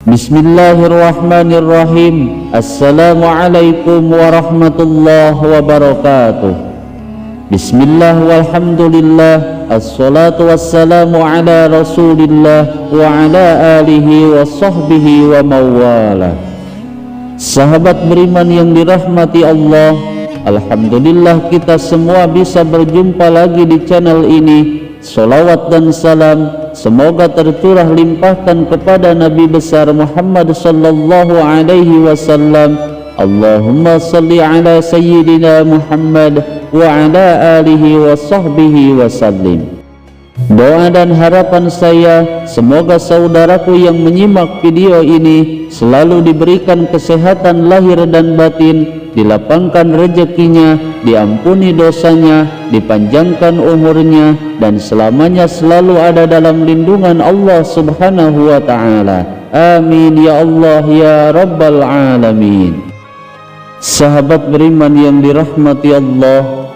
Bismillahirrahmanirrahim. Assalamualaikum warahmatullahi wabarakatuh. Bismillah walhamdulillah, assalatu wassalamu ala rasulillah wa ala alihi wa sahbihi wa mawala. Sahabat beriman yang dirahmati Allah, alhamdulillah kita semua bisa berjumpa lagi di channel ini. Salawat dan salam semoga tercurah limpahkan kepada Nabi besar Muhammad sallallahu alaihi wasallam. Allahumma salli ala sayyidina Muhammad wa ala alihi wa sahbihi wasallim. Doa dan harapan saya semoga saudaraku yang menyimak video ini selalu diberikan kesehatan lahir dan batin, dilapangkan rezekinya, diampuni dosanya, dipanjangkan umurnya, dan selamanya selalu ada dalam lindungan Allah subhanahu wa ta'ala. Amin ya Allah ya Rabbal Alamin. Sahabat beriman yang dirahmati Allah,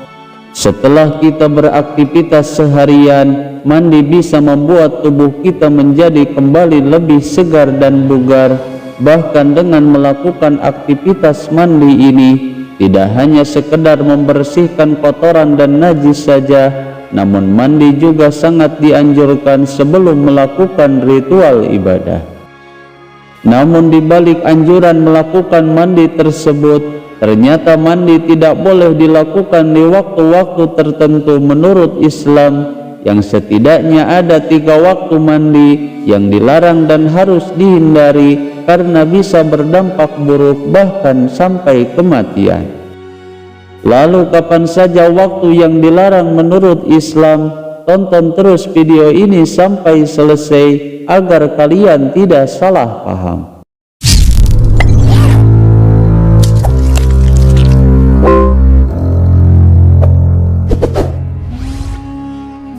setelah kita beraktivitas seharian, mandi bisa membuat tubuh kita menjadi kembali lebih segar dan bugar. Bahkan dengan melakukan aktivitas mandi ini, tidak hanya sekedar membersihkan kotoran dan najis saja, namun mandi juga sangat dianjurkan sebelum melakukan ritual ibadah. Namun di balik anjuran melakukan mandi tersebut, ternyata mandi tidak boleh dilakukan di waktu-waktu tertentu menurut Islam, yang setidaknya ada 3 waktu mandi yang dilarang dan harus dihindari karena bisa berdampak buruk bahkan sampai kematian. Lalu kapan saja waktu yang dilarang menurut Islam? Tonton terus video ini sampai selesai agar kalian tidak salah paham.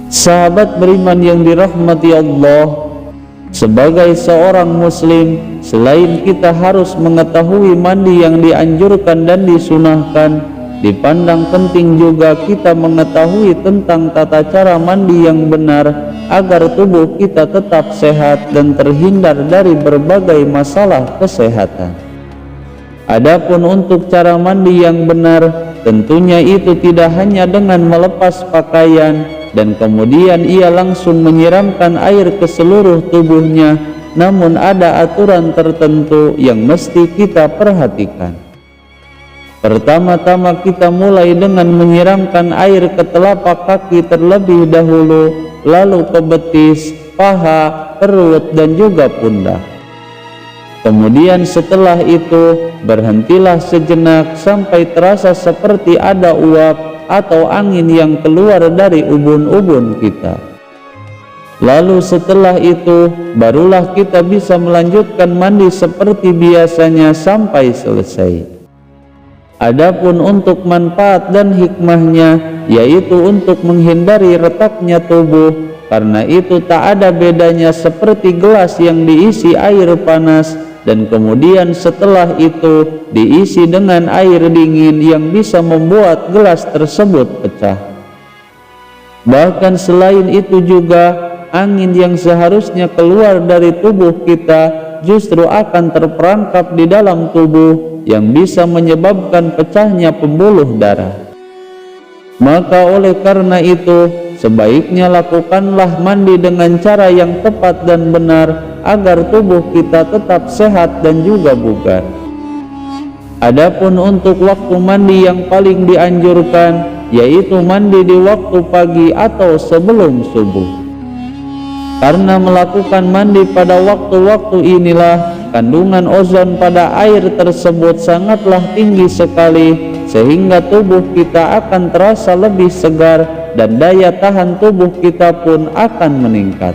Sahabat beriman yang dirahmati Allah, sebagai seorang muslim, selain kita harus mengetahui mandi yang dianjurkan dan disunahkan, dipandang penting juga kita mengetahui tentang tata cara mandi yang benar agar tubuh kita tetap sehat dan terhindar dari berbagai masalah kesehatan. Adapun untuk cara mandi yang benar, tentunya itu tidak hanya dengan melepas pakaian dan kemudian ia langsung menyiramkan air ke seluruh tubuhnya, namun ada aturan tertentu yang mesti kita perhatikan. Pertama-tama kita mulai dengan menyiramkan air ke telapak kaki terlebih dahulu, lalu ke betis, paha, perut, dan juga pundak. Kemudian setelah itu berhentilah sejenak sampai terasa seperti ada uap atau angin yang keluar dari ubun-ubun kita. Lalu setelah itu barulah kita bisa melanjutkan mandi seperti biasanya sampai selesai. Adapun untuk manfaat dan hikmahnya, yaitu untuk menghindari retaknya tubuh. Karena itu tak ada bedanya seperti gelas yang diisi air panas dan kemudian setelah itu diisi dengan air dingin yang bisa membuat gelas tersebut pecah. Bahkan selain itu juga, angin yang seharusnya keluar dari tubuh kita justru akan terperangkap di dalam tubuh yang bisa menyebabkan pecahnya pembuluh darah. Maka oleh karena itu, sebaiknya lakukanlah mandi dengan cara yang tepat dan benar agar tubuh kita tetap sehat dan juga bugar. Adapun untuk waktu mandi yang paling dianjurkan, yaitu mandi di waktu pagi atau sebelum subuh. Karena melakukan mandi pada waktu-waktu inilah kandungan ozon pada air tersebut sangatlah tinggi sekali, sehingga tubuh kita akan terasa lebih segar dan daya tahan tubuh kita pun akan meningkat.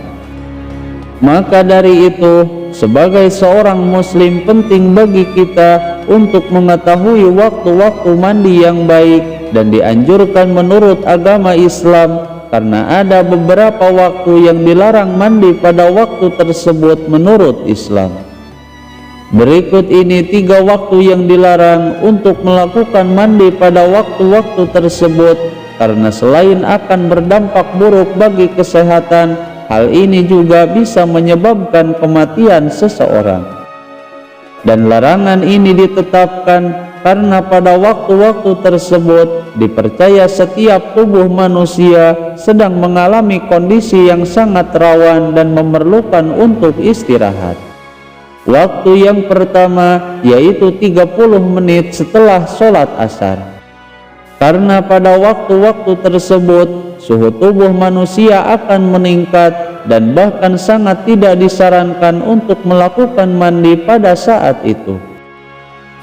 Maka dari itu, sebagai seorang muslim penting bagi kita untuk mengetahui waktu-waktu mandi yang baik dan dianjurkan menurut agama Islam, karena ada beberapa waktu yang dilarang mandi pada waktu tersebut menurut Islam. Berikut ini 3 waktu yang dilarang untuk melakukan mandi pada waktu-waktu tersebut, karena selain akan berdampak buruk bagi kesehatan, hal ini juga bisa menyebabkan kematian seseorang. Dan larangan ini ditetapkan karena pada waktu-waktu tersebut dipercaya setiap tubuh manusia sedang mengalami kondisi yang sangat rawan dan memerlukan untuk istirahat. Waktu yang pertama yaitu 30 menit setelah sholat asar. Karena pada waktu-waktu tersebut suhu tubuh manusia akan meningkat dan bahkan sangat tidak disarankan untuk melakukan mandi pada saat itu.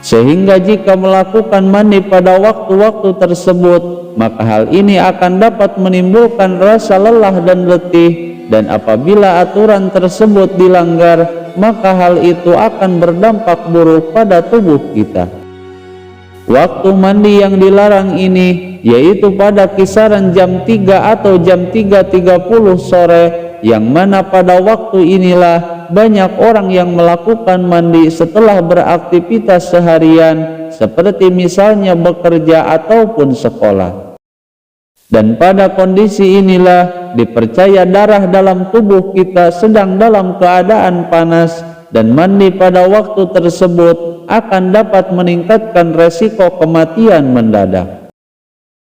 Sehingga jika melakukan mandi pada waktu-waktu tersebut, maka hal ini akan dapat menimbulkan rasa lelah dan letih, dan apabila aturan tersebut dilanggar, maka hal itu akan berdampak buruk pada tubuh kita. Waktu mandi yang dilarang ini yaitu pada kisaran jam 3 atau jam 3.30 sore, yang mana pada waktu inilah banyak orang yang melakukan mandi setelah beraktivitas seharian seperti misalnya bekerja ataupun sekolah. Dan pada kondisi inilah dipercaya darah dalam tubuh kita sedang dalam keadaan panas, dan mandi pada waktu tersebut akan dapat meningkatkan resiko kematian mendadak.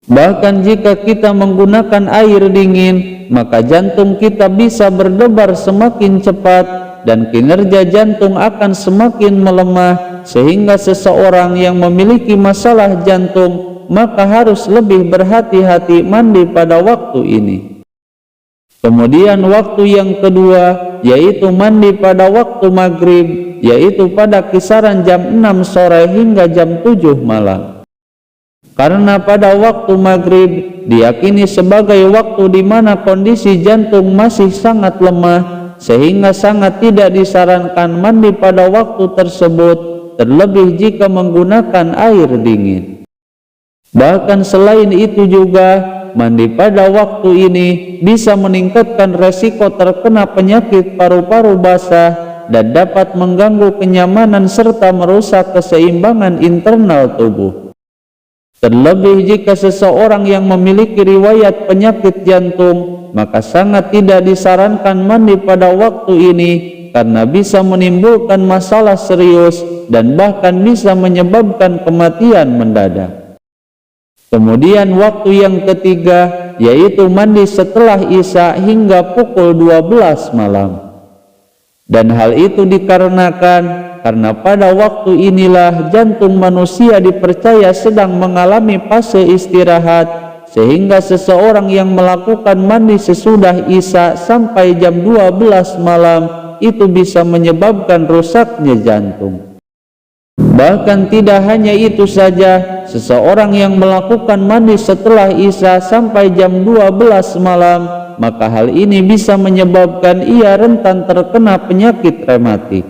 Bahkan jika kita menggunakan air dingin, maka jantung kita bisa berdebar semakin cepat dan kinerja jantung akan semakin melemah, sehingga seseorang yang memiliki masalah jantung maka harus lebih berhati-hati mandi pada waktu ini. Kemudian waktu yang kedua yaitu mandi pada waktu maghrib, yaitu pada kisaran jam 6 sore hingga jam 7 malam. Karena pada waktu maghrib diyakini sebagai waktu di mana kondisi jantung masih sangat lemah, sehingga sangat tidak disarankan mandi pada waktu tersebut, terlebih jika menggunakan air dingin. Bahkan selain itu juga, mandi pada waktu ini bisa meningkatkan resiko terkena penyakit paru-paru basah dan dapat mengganggu kenyamanan serta merusak keseimbangan internal tubuh. Terlebih jika seseorang yang memiliki riwayat penyakit jantung, maka sangat tidak disarankan mandi pada waktu ini karena bisa menimbulkan masalah serius dan bahkan bisa menyebabkan kematian mendadak. Kemudian waktu yang ketiga yaitu mandi setelah Isya hingga pukul 12 malam. Dan hal itu dikarenakan karena pada waktu inilah jantung manusia dipercaya sedang mengalami fase istirahat, sehingga seseorang yang melakukan mandi sesudah Isya sampai jam 12 malam itu bisa menyebabkan rusaknya jantung. Bahkan tidak hanya itu saja, seseorang yang melakukan mandi setelah Isya sampai jam 12 malam, maka hal ini bisa menyebabkan ia rentan terkena penyakit rematik.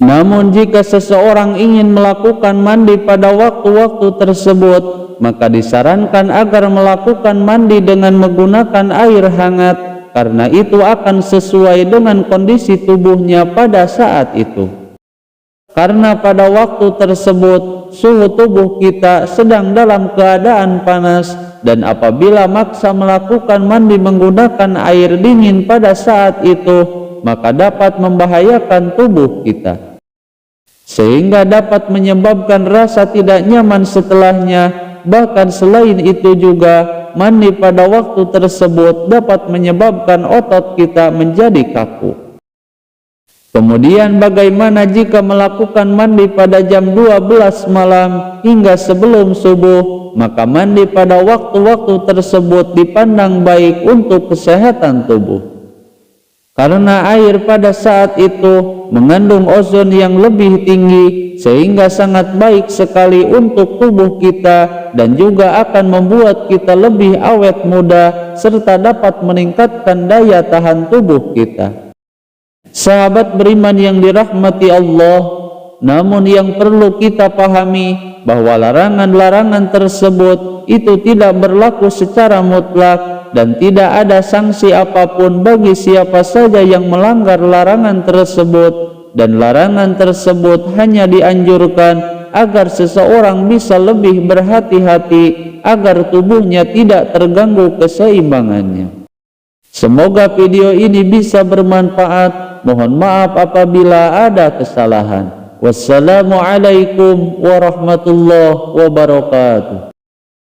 Namun jika seseorang ingin melakukan mandi pada waktu-waktu tersebut, maka disarankan agar melakukan mandi dengan menggunakan air hangat, karena itu akan sesuai dengan kondisi tubuhnya pada saat itu. Karena pada waktu tersebut suhu tubuh kita sedang dalam keadaan panas, dan apabila maksa melakukan mandi menggunakan air dingin pada saat itu, maka dapat membahayakan tubuh kita, sehingga dapat menyebabkan rasa tidak nyaman setelahnya. Bahkan selain itu juga, mandi pada waktu tersebut dapat menyebabkan otot kita menjadi kaku. Kemudian bagaimana jika melakukan mandi pada jam 12 malam hingga sebelum subuh? Maka mandi pada waktu-waktu tersebut dipandang baik untuk kesehatan tubuh. Karena air pada saat itu mengandung ozon yang lebih tinggi, sehingga sangat baik sekali untuk tubuh kita dan juga akan membuat kita lebih awet muda serta dapat meningkatkan daya tahan tubuh kita. Sahabat beriman yang dirahmati Allah, namun yang perlu kita pahami bahwa larangan-larangan tersebut itu tidak berlaku secara mutlak dan tidak ada sanksi apapun bagi siapa saja yang melanggar larangan tersebut, dan larangan tersebut hanya dianjurkan agar seseorang bisa lebih berhati-hati agar tubuhnya tidak terganggu keseimbangannya. Semoga video ini bisa bermanfaat. Mohon maaf apabila ada kesalahan. Wassalamualaikum warahmatullahi wabarakatuh.